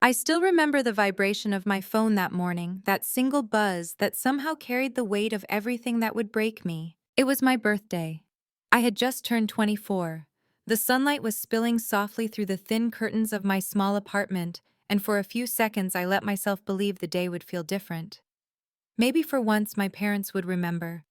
I still remember the vibration of my phone that morning, that single buzz that somehow carried the weight of everything that would break me. It was my birthday. I had just turned 24. The sunlight was spilling softly through the thin curtains of my small apartment, and for a few seconds I let myself believe the day would feel different. Maybe for once my parents would remember.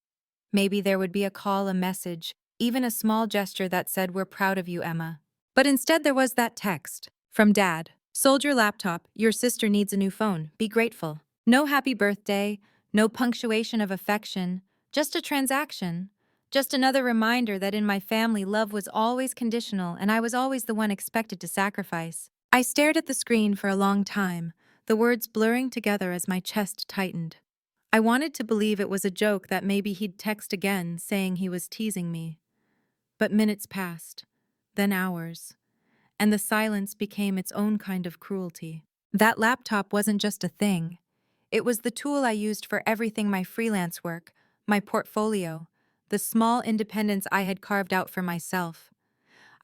Maybe there would be a call, a message, even a small gesture that said, "We're proud of you, Emma." But instead there was that text. From Dad. "Sold your laptop, your sister needs a new phone, be grateful." No happy birthday, no punctuation of affection, just a transaction. Just another reminder that in my family love was always conditional and I was always the one expected to sacrifice. I stared at the screen for a long time, the words blurring together as my chest tightened. I wanted to believe it was a joke, that maybe he'd text again saying he was teasing me. But minutes passed, then hours, and the silence became its own kind of cruelty. That laptop wasn't just a thing. It was the tool I used for everything: my freelance work, my portfolio, the small independence I had carved out for myself.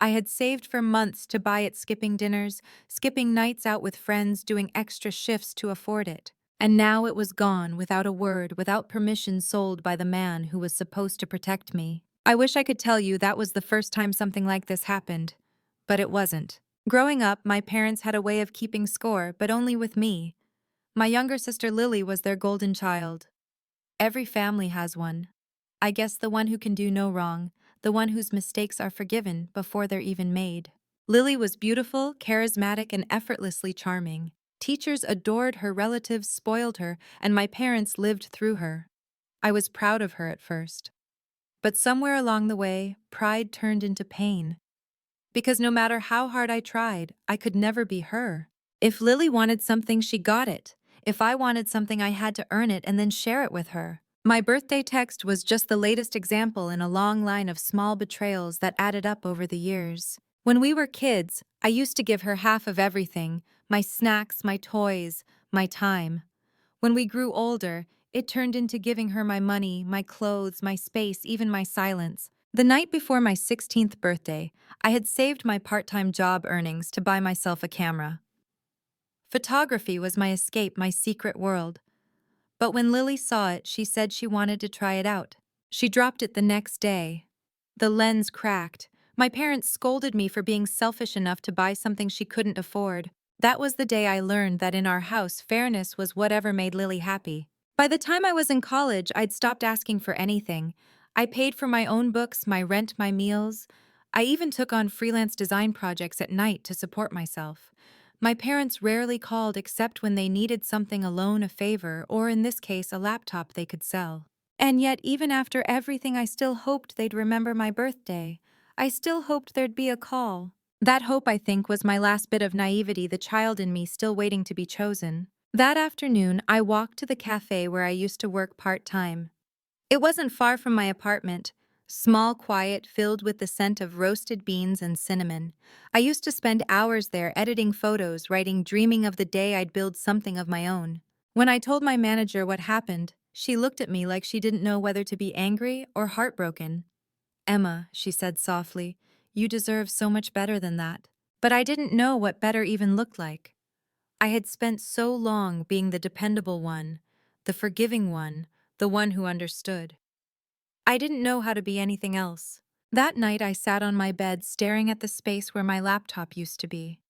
I had saved for months to buy it, skipping dinners, skipping nights out with friends, doing extra shifts to afford it. And now it was gone, without a word, without permission, sold by the man who was supposed to protect me. I wish I could tell you that was the first time something like this happened. But it wasn't. Growing up, my parents had a way of keeping score, but only with me. My younger sister Lily was their golden child. Every family has one. I guess the one who can do no wrong, the one whose mistakes are forgiven before they're even made. Lily was beautiful, charismatic, and effortlessly charming. Teachers adored her, relatives spoiled her, and my parents lived through her. I was proud of her at first. But somewhere along the way, pride turned into pain. Because no matter how hard I tried, I could never be her. If Lily wanted something, she got it. If I wanted something, I had to earn it and then share it with her. My birthday text was just the latest example in a long line of small betrayals that added up over the years. When we were kids, I used to give her half of everything: my snacks, my toys, my time. When we grew older, it turned into giving her my money, my clothes, my space, even my silence. The night before my 16th birthday, I had saved my part-time job earnings to buy myself a camera. Photography was my escape, my secret world. But when Lily saw it, she said she wanted to try it out. She dropped it the next day. The lens cracked. My parents scolded me for being selfish enough to buy something she couldn't afford. That was the day I learned that in our house, fairness was whatever made Lily happy. By the time I was in college, I'd stopped asking for anything. I paid for my own books, my rent, my meals. I even took on freelance design projects at night to support myself. My parents rarely called except when they needed something, a loan, a favor, or in this case, a laptop they could sell. And yet, even after everything, I still hoped they'd remember my birthday. I still hoped there'd be a call. That hope, I think, was my last bit of naivety, the child in me still waiting to be chosen. That afternoon, I walked to the cafe where I used to work part-time. It wasn't far from my apartment. Small, quiet, filled with the scent of roasted beans and cinnamon. I used to spend hours there editing photos, writing, dreaming of the day I'd build something of my own. When I told my manager what happened, she looked at me like she didn't know whether to be angry or heartbroken. "Emma," she said softly, "you deserve so much better than that." But I didn't know what better even looked like. I had spent so long being the dependable one, the forgiving one, the one who understood. I didn't know how to be anything else. That night I sat on my bed staring at the space where my laptop used to be.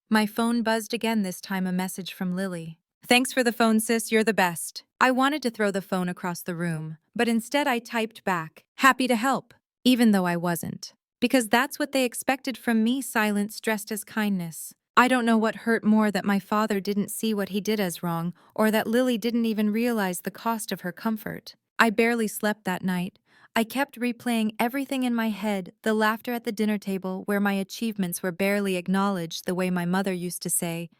My phone buzzed again, this time a message from Lily. "Thanks for the phone, sis, you're the best." I wanted to throw the phone across the room, but instead I typed back, "Happy to help," even though I wasn't. Because that's what they expected from me, silence dressed as kindness. I don't know what hurt more, that my father didn't see what he did as wrong, or that Lily didn't even realize the cost of her comfort. I barely slept that night. I kept replaying everything in my head: the laughter at the dinner table where my achievements were barely acknowledged, the way my mother used to say,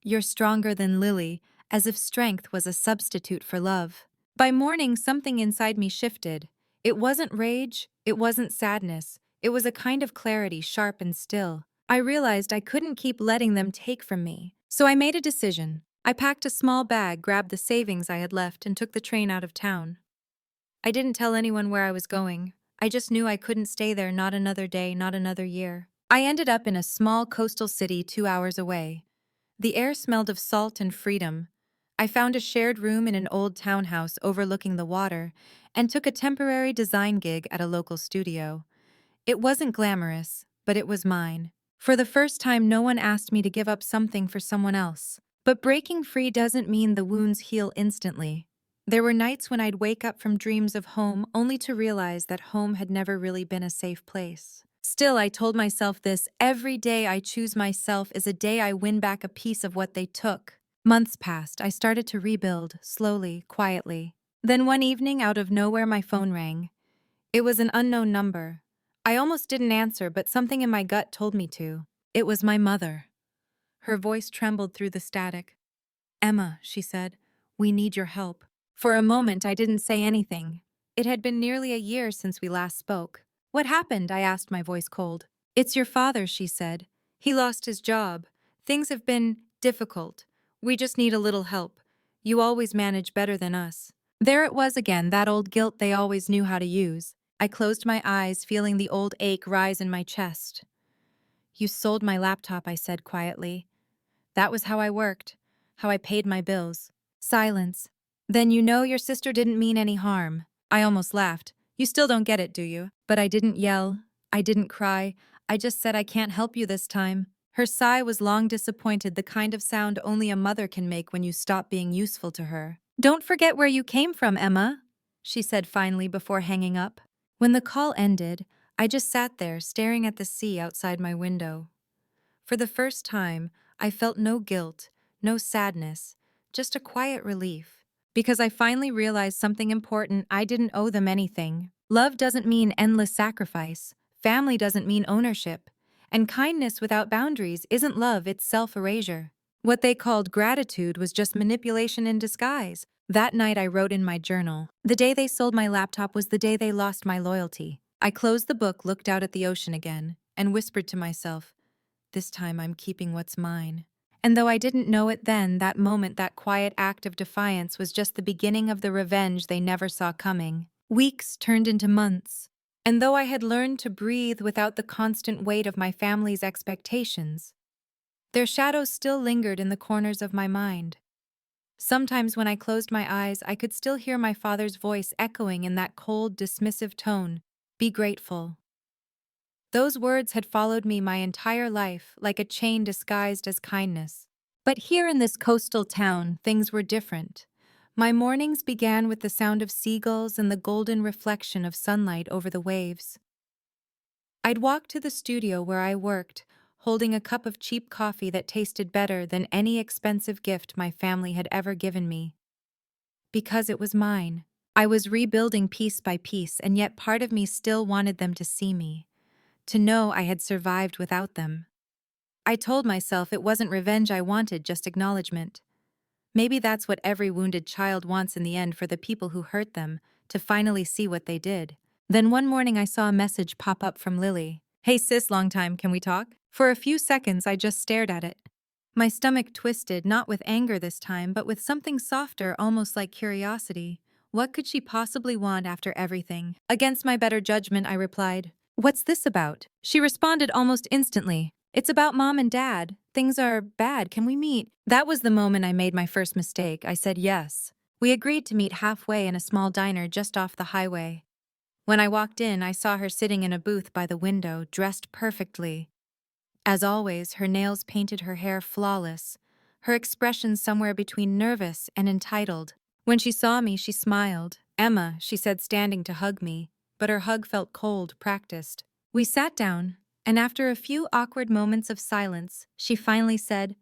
"You're stronger than Lily," as if strength was a substitute for love. By morning, something inside me shifted. It wasn't rage, it wasn't sadness. It was a kind of clarity, sharp and still. I realized I couldn't keep letting them take from me. So I made a decision. I packed a small bag, grabbed the savings I had left, and took the train out of town. I didn't tell anyone where I was going. I just knew I couldn't stay there, not another day, not another year. I ended up in a small coastal city 2 hours away. The air smelled of salt and freedom. I found a shared room in an old townhouse overlooking the water and took a temporary design gig at a local studio. It wasn't glamorous, but it was mine. For the first time, no one asked me to give up something for someone else. But breaking free doesn't mean the wounds heal instantly. There were nights when I'd wake up from dreams of home only to realize that home had never really been a safe place. Still, I told myself this: every day I choose myself is a day I win back a piece of what they took. Months passed. I started to rebuild, slowly, quietly. Then one evening, out of nowhere, my phone rang. It was an unknown number. I almost didn't answer, but something in my gut told me to. It was my mother. Her voice trembled through the static. "Emma," she said, "we need your help." For a moment, I didn't say anything. It had been nearly a year since we last spoke. "What happened?" I asked, my voice cold. "It's your father," she said. "He lost his job. Things have been difficult. We just need a little help. You always manage better than us." There it was again, that old guilt they always knew how to use. I closed my eyes, feeling the old ache rise in my chest. "You sold my laptop," I said quietly. "That was how I worked, how I paid my bills." Silence. "Then you know your sister didn't mean any harm." I almost laughed. "You still don't get it, do you?" But I didn't yell. I didn't cry. I just said, "I can't help you this time." Her sigh was long disappointed, the kind of sound only a mother can make when you stop being useful to her. "Don't forget where you came from, Emma," she said finally before hanging up. When the call ended, I just sat there staring at the sea outside my window. For the first time, I felt no guilt, no sadness, just a quiet relief. Because I finally realized something important: I didn't owe them anything. Love doesn't mean endless sacrifice. Family doesn't mean ownership. And kindness without boundaries isn't love, it's self-erasure. What they called gratitude was just manipulation in disguise. That night I wrote in my journal, "The day they sold my laptop was the day they lost my loyalty." I closed the book, looked out at the ocean again, and whispered to myself, "This time I'm keeping what's mine." And though I didn't know it then, that moment, that quiet act of defiance was just the beginning of the revenge they never saw coming. Weeks turned into months. And though I had learned to breathe without the constant weight of my family's expectations, their shadows still lingered in the corners of my mind. Sometimes when I closed my eyes, I could still hear my father's voice echoing in that cold, dismissive tone, "Be grateful." Those words had followed me my entire life, like a chain disguised as kindness. But here in this coastal town, things were different. My mornings began with the sound of seagulls and the golden reflection of sunlight over the waves. I'd walk to the studio where I worked, holding a cup of cheap coffee that tasted better than any expensive gift my family had ever given me. Because it was mine. I was rebuilding piece by piece, and yet part of me still wanted them to see me, to know I had survived without them. I told myself it wasn't revenge I wanted, just acknowledgement. Maybe that's what every wounded child wants in the end, for the people who hurt them, to finally see what they did. Then one morning I saw a message pop up from Lily. "Hey sis, long time, can we talk?" For a few seconds I just stared at it. My stomach twisted, not with anger this time, but with something softer, almost like curiosity. What could she possibly want after everything? Against my better judgment, I replied, "What's this about?" She responded almost instantly, "It's about Mom and Dad. Things are bad. Can we meet?" That was the moment I made my first mistake. I said yes. We agreed to meet halfway in a small diner just off the highway. When I walked in, I saw her sitting in a booth by the window, dressed perfectly. As always, her nails painted, her hair flawless, her expression somewhere between nervous and entitled. When she saw me, she smiled. "Emma," she said, standing to hug me, but her hug felt cold, practiced. We sat down, and after a few awkward moments of silence, she finally said,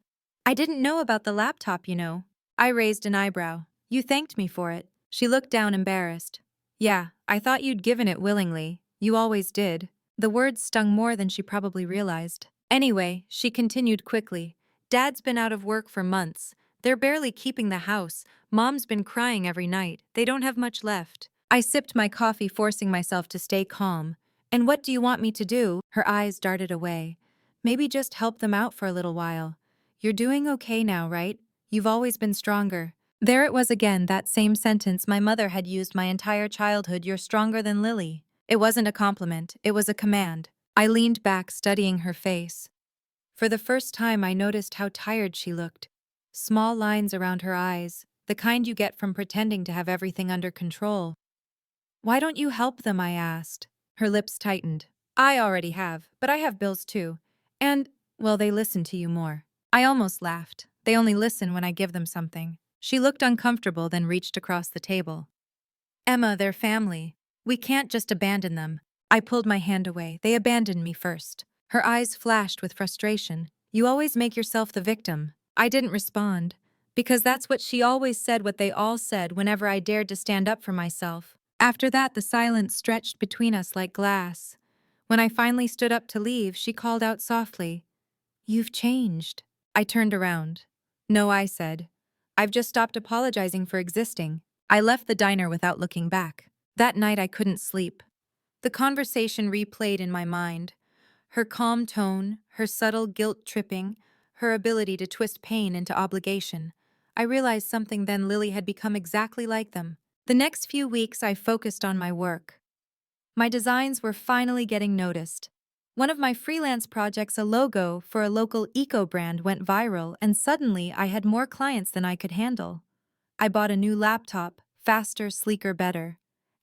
"I didn't know about the laptop, you know." I raised an eyebrow. "You thanked me for it." She looked down, embarrassed. "Yeah, I thought you'd given it willingly. You always did." The words stung more than she probably realized. "Anyway," she continued quickly, "Dad's been out of work for months. They're barely keeping the house. Mom's been crying every night. They don't have much left." I sipped my coffee, forcing myself to stay calm. "And what do you want me to do?" Her eyes darted away. "Maybe just help them out for a little while. You're doing okay now, right? You've always been stronger." There it was again, that same sentence my mother had used my entire childhood: "You're stronger than Lily." It wasn't a compliment, it was a command. I leaned back, studying her face. For the first time, I noticed how tired she looked. Small lines around her eyes, the kind you get from pretending to have everything under control. Why don't you help them? I asked. Her lips tightened. I already have, but I have bills too. And, well, they listen to you more. I almost laughed. They only listen when I give them something. She looked uncomfortable, then reached across the table. Emma, they're family. We can't just abandon them. I pulled my hand away. They abandoned me first. Her eyes flashed with frustration. You always make yourself the victim. I didn't respond. Because that's what she always said, what they all said whenever I dared to stand up for myself. After that, the silence stretched between us like glass. When I finally stood up to leave, she called out softly, "You've changed." I turned around. No, I said. I've just stopped apologizing for existing. I left the diner without looking back. That night I couldn't sleep. The conversation replayed in my mind. Her calm tone, her subtle guilt-tripping, her ability to twist pain into obligation. I realized something then: Lily had become exactly like them. The next few weeks I focused on my work. My designs were finally getting noticed. One of my freelance projects, a logo for a local eco brand, went viral, and suddenly I had more clients than I could handle. I bought a new laptop, faster, sleeker, better.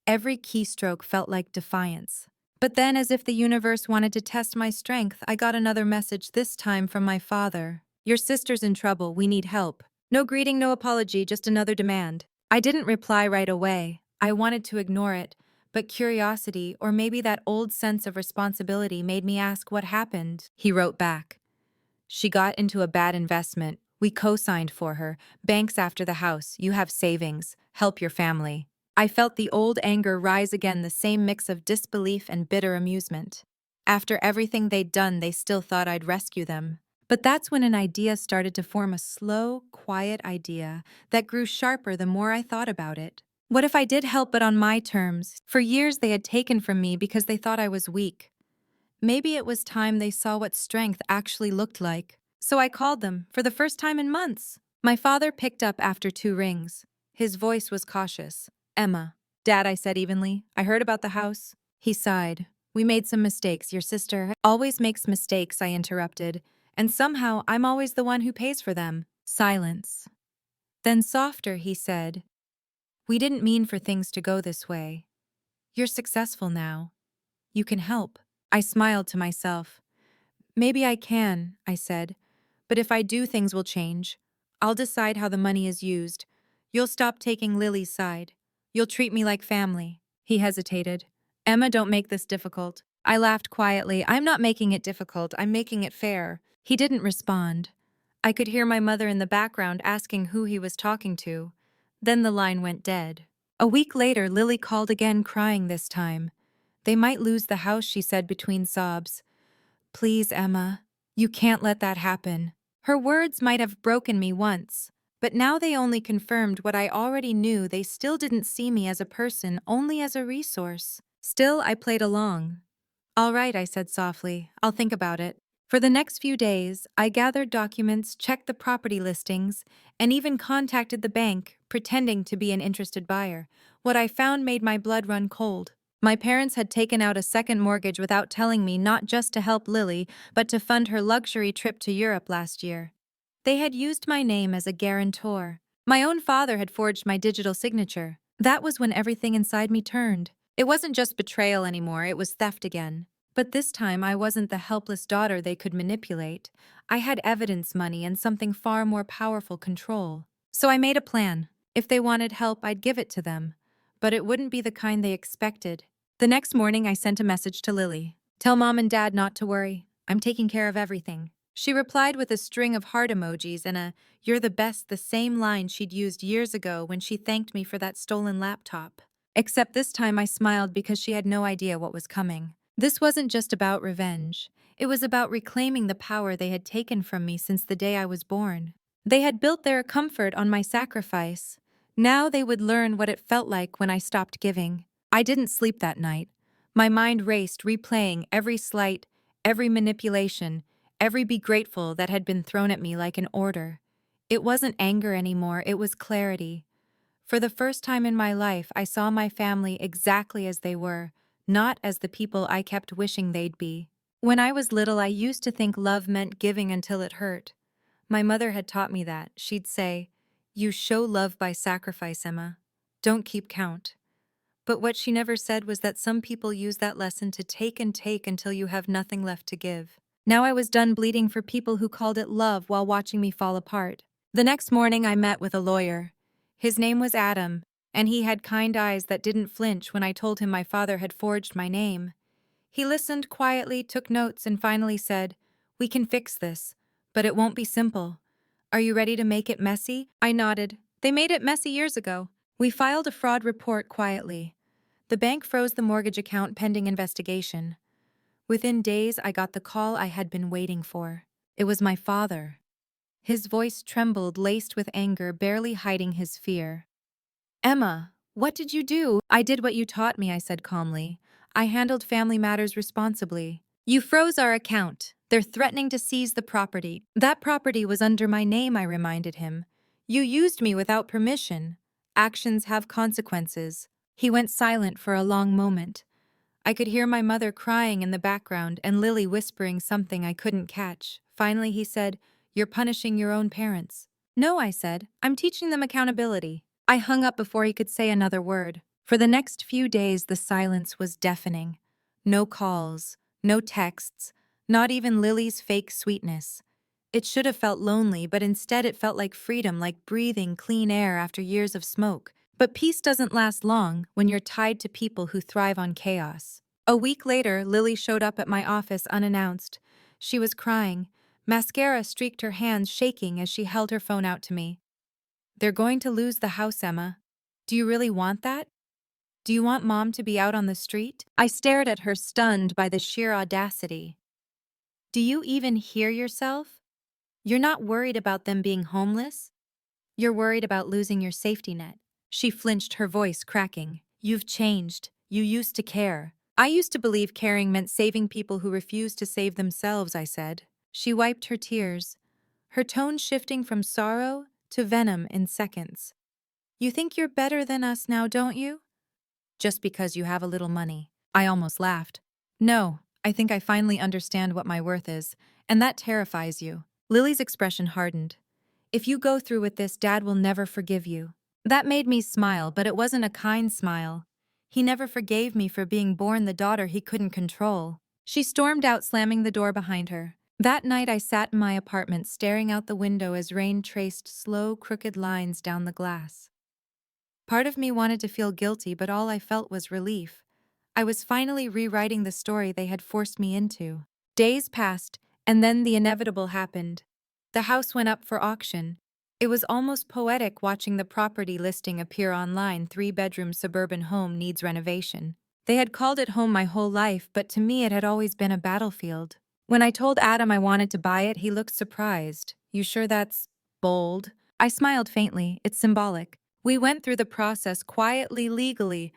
Every keystroke felt like defiance. But then, as if the universe wanted to test my strength, I got another message, this time from my father. "Your sister's in trouble, we need help." No greeting, no apology, just another demand. I didn't reply right away. I wanted to ignore it, but curiosity, or maybe that old sense of responsibility, made me ask what happened. He wrote back. "She got into a bad investment. We co-signed for her. Banks after the house. You have savings. Help your family." I felt the old anger rise again, the same mix of disbelief and bitter amusement. After everything they'd done, they still thought I'd rescue them. But that's when an idea started to form, a slow, quiet idea that grew sharper the more I thought about it. What if I did help, but on my terms? For years they had taken from me because they thought I was weak. Maybe it was time they saw what strength actually looked like. So I called them, for the first time in months. My father picked up after 2 rings. His voice was cautious. "Emma." "Dad," I said evenly. "I heard about the house." He sighed. "We made some mistakes. Your sister always makes mistakes," I interrupted. "And somehow I'm always the one who pays for them." Silence. Then softer, he said, "We didn't mean for things to go this way. You're successful now. You can help." I smiled to myself. "Maybe I can," I said. "But if I do, things will change. I'll decide how the money is used. You'll stop taking Lily's side. You'll treat me like family." He hesitated. "Emma, don't make this difficult." I laughed quietly. "I'm not making it difficult. I'm making it fair." He didn't respond. I could hear my mother in the background asking who he was talking to. Then the line went dead. A week later, Lily called again, crying this time. "They might lose the house," she said between sobs. "Please, Emma, you can't let that happen." Her words might have broken me once, but now they only confirmed what I already knew. They still didn't see me as a person, only as a resource. Still, I played along. "All right," I said softly. "I'll think about it." For the next few days, I gathered documents, checked the property listings, and even contacted the bank, pretending to be an interested buyer. What I found made my blood run cold. My parents had taken out a second mortgage without telling me, not just to help Lily, but to fund her luxury trip to Europe last year. They had used my name as a guarantor. My own father had forged my digital signature. That was when everything inside me turned. It wasn't just betrayal anymore, it was theft again. But this time I wasn't the helpless daughter they could manipulate. I had evidence, money, and something far more powerful: control. So I made a plan. If they wanted help, I'd give it to them. But it wouldn't be the kind they expected. The next morning, I sent a message to Lily. "Tell Mom and Dad not to worry. I'm taking care of everything." She replied with a string of heart emojis and a "You're the best," the same line she'd used years ago when she thanked me for that stolen laptop. Except this time I smiled because she had no idea what was coming. This wasn't just about revenge. It was about reclaiming the power they had taken from me since the day I was born. They had built their comfort on my sacrifice. Now they would learn what it felt like when I stopped giving. I didn't sleep that night. My mind raced, replaying every slight, every manipulation, every "be grateful" that had been thrown at me like an order. It wasn't anger anymore, it was clarity. For the first time in my life, I saw my family exactly as they were, not as the people I kept wishing they'd be. When I was little, I used to think love meant giving until it hurt. My mother had taught me that. She'd say, "You show love by sacrifice, Emma. Don't keep count." But what she never said was that some people use that lesson to take and take until you have nothing left to give. Now I was done bleeding for people who called it love while watching me fall apart. The next morning, I met with a lawyer. His name was Adam, and he had kind eyes that didn't flinch when I told him my father had forged my name. He listened quietly, took notes, and finally said, "We can fix this, but it won't be simple. Are you ready to make it messy?" I nodded. They made it messy years ago. We filed a fraud report quietly. The bank froze the mortgage account pending investigation. Within days, I got the call I had been waiting for. It was my father. His voice trembled, laced with anger, barely hiding his fear. "Emma, what did you do?" "I did what you taught me," I said calmly. "I handled family matters responsibly." "You froze our account. They're threatening to seize the property." "That property was under my name," I reminded him. "You used me without permission. Actions have consequences." He went silent for a long moment. I could hear my mother crying in the background and Lily whispering something I couldn't catch. Finally, he said, "You're punishing your own parents." "No," I said. "I'm teaching them accountability." I hung up before he could say another word. For the next few days, the silence was deafening. No calls, no texts, not even Lily's fake sweetness. It should have felt lonely, but instead it felt like freedom, like breathing clean air after years of smoke. But peace doesn't last long when you're tied to people who thrive on chaos. A week later, Lily showed up at my office unannounced. She was crying. Mascara streaked her hands, shaking as she held her phone out to me. "They're going to lose the house, Emma. Do you really want that? Do you want Mom to be out on the street?" I stared at her, stunned by the sheer audacity. "Do you even hear yourself? You're not worried about them being homeless? You're worried about losing your safety net." She flinched, her voice cracking. "You've changed. You used to care." "I used to believe caring meant saving people who refused to save themselves," I said. She wiped her tears, her tone shifting from sorrow to venom in seconds. "You think you're better than us now, don't you? Just because you have a little money." I almost laughed. "No, I think I finally understand what my worth is, and that terrifies you." Lily's expression hardened. "If you go through with this, Dad will never forgive you." That made me smile, but it wasn't a kind smile. He never forgave me for being born the daughter he couldn't control. She stormed out, slamming the door behind her. That night I sat in my apartment, staring out the window as rain traced slow, crooked lines down the glass. Part of me wanted to feel guilty, but all I felt was relief. I was finally rewriting the story they had forced me into. Days passed, and then the inevitable happened. The house went up for auction. It was almost poetic watching the property listing appear online. 3-bedroom suburban home needs renovation. They had called it home my whole life, but to me it had always been a battlefield. When I told Adam I wanted to buy it, he looked surprised. "You sure that's bold?" I smiled faintly. "It's symbolic." We went through the process quietly, legally,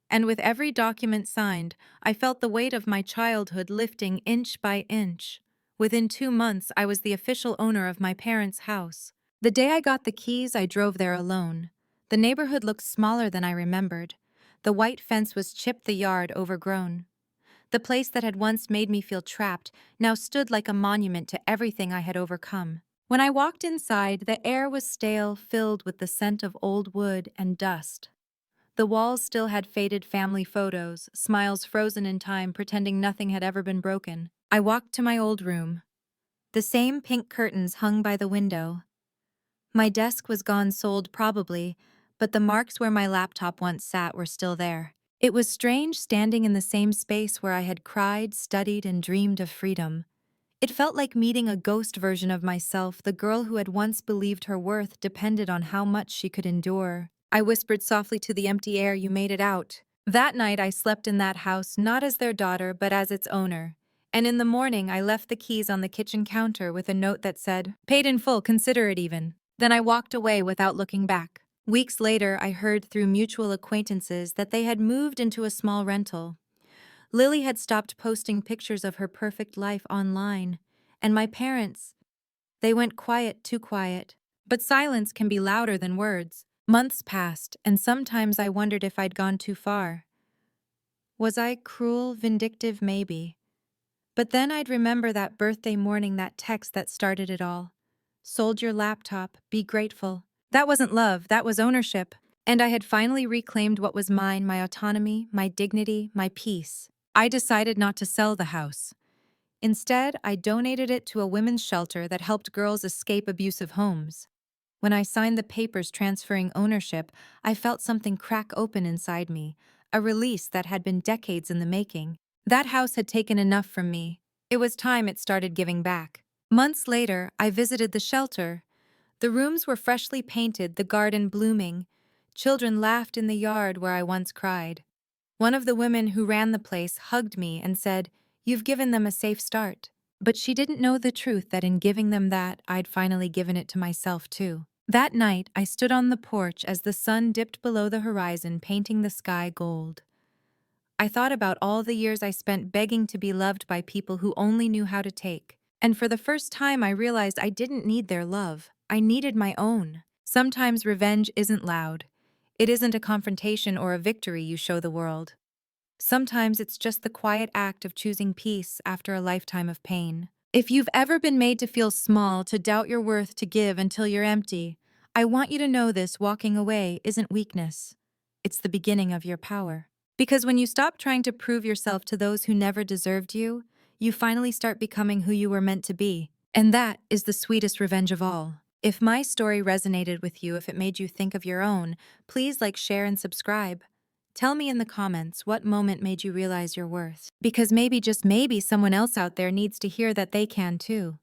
and with every document signed, I felt the weight of my childhood lifting inch by inch. Within 2 months, I was the official owner of my parents' house. The day I got the keys, I drove there alone. The neighborhood looked smaller than I remembered. The white fence was chipped, the yard overgrown. The place that had once made me feel trapped now stood like a monument to everything I had overcome. When I walked inside, the air was stale, filled with the scent of old wood and dust. The walls still had faded family photos, smiles frozen in time, pretending nothing had ever been broken. I walked to my old room. The same pink curtains hung by the window. My desk was gone, sold probably, but the marks where my laptop once sat were still there. It was strange standing in the same space where I had cried, studied, and dreamed of freedom. It felt like meeting a ghost version of myself, the girl who had once believed her worth depended on how much she could endure. I whispered softly to the empty air, "You made it out." That night I slept in that house, not as their daughter, but as its owner. And in the morning I left the keys on the kitchen counter with a note that said, "Paid in full, consider it even." Then I walked away without looking back. Weeks later, I heard through mutual acquaintances that they had moved into a small rental. Lily had stopped posting pictures of her perfect life online, and my parents, they went quiet, too quiet. But silence can be louder than words. Months passed, and sometimes I wondered if I'd gone too far. Was I cruel, vindictive? Maybe. But then I'd remember that birthday morning, that text that started it all. Sold your laptop, be grateful. That wasn't love, that was ownership. And I had finally reclaimed what was mine, my autonomy, my dignity, my peace. I decided not to sell the house. Instead, I donated it to a women's shelter that helped girls escape abusive homes. When I signed the papers transferring ownership, I felt something crack open inside me, a release that had been decades in the making. That house had taken enough from me. It was time it started giving back. Months later, I visited the shelter. The rooms were freshly painted, the garden blooming. Children laughed in the yard where I once cried. One of the women who ran the place hugged me and said, "You've given them a safe start." But she didn't know the truth that in giving them that, I'd finally given it to myself too. That night, I stood on the porch as the sun dipped below the horizon, painting the sky gold. I thought about all the years I spent begging to be loved by people who only knew how to take. And for the first time, I realized I didn't need their love. I needed my own. Sometimes revenge isn't loud. It isn't a confrontation or a victory you show the world. Sometimes it's just the quiet act of choosing peace after a lifetime of pain. If you've ever been made to feel small, to doubt your worth, to give until you're empty, I want you to know this: walking away isn't weakness. It's the beginning of your power. Because when you stop trying to prove yourself to those who never deserved you, you finally start becoming who you were meant to be. And that is the sweetest revenge of all. If my story resonated with you, if it made you think of your own, please like, share, and subscribe. Tell me in the comments what moment made you realize your worth. Because maybe, just maybe, someone else out there needs to hear that they can too.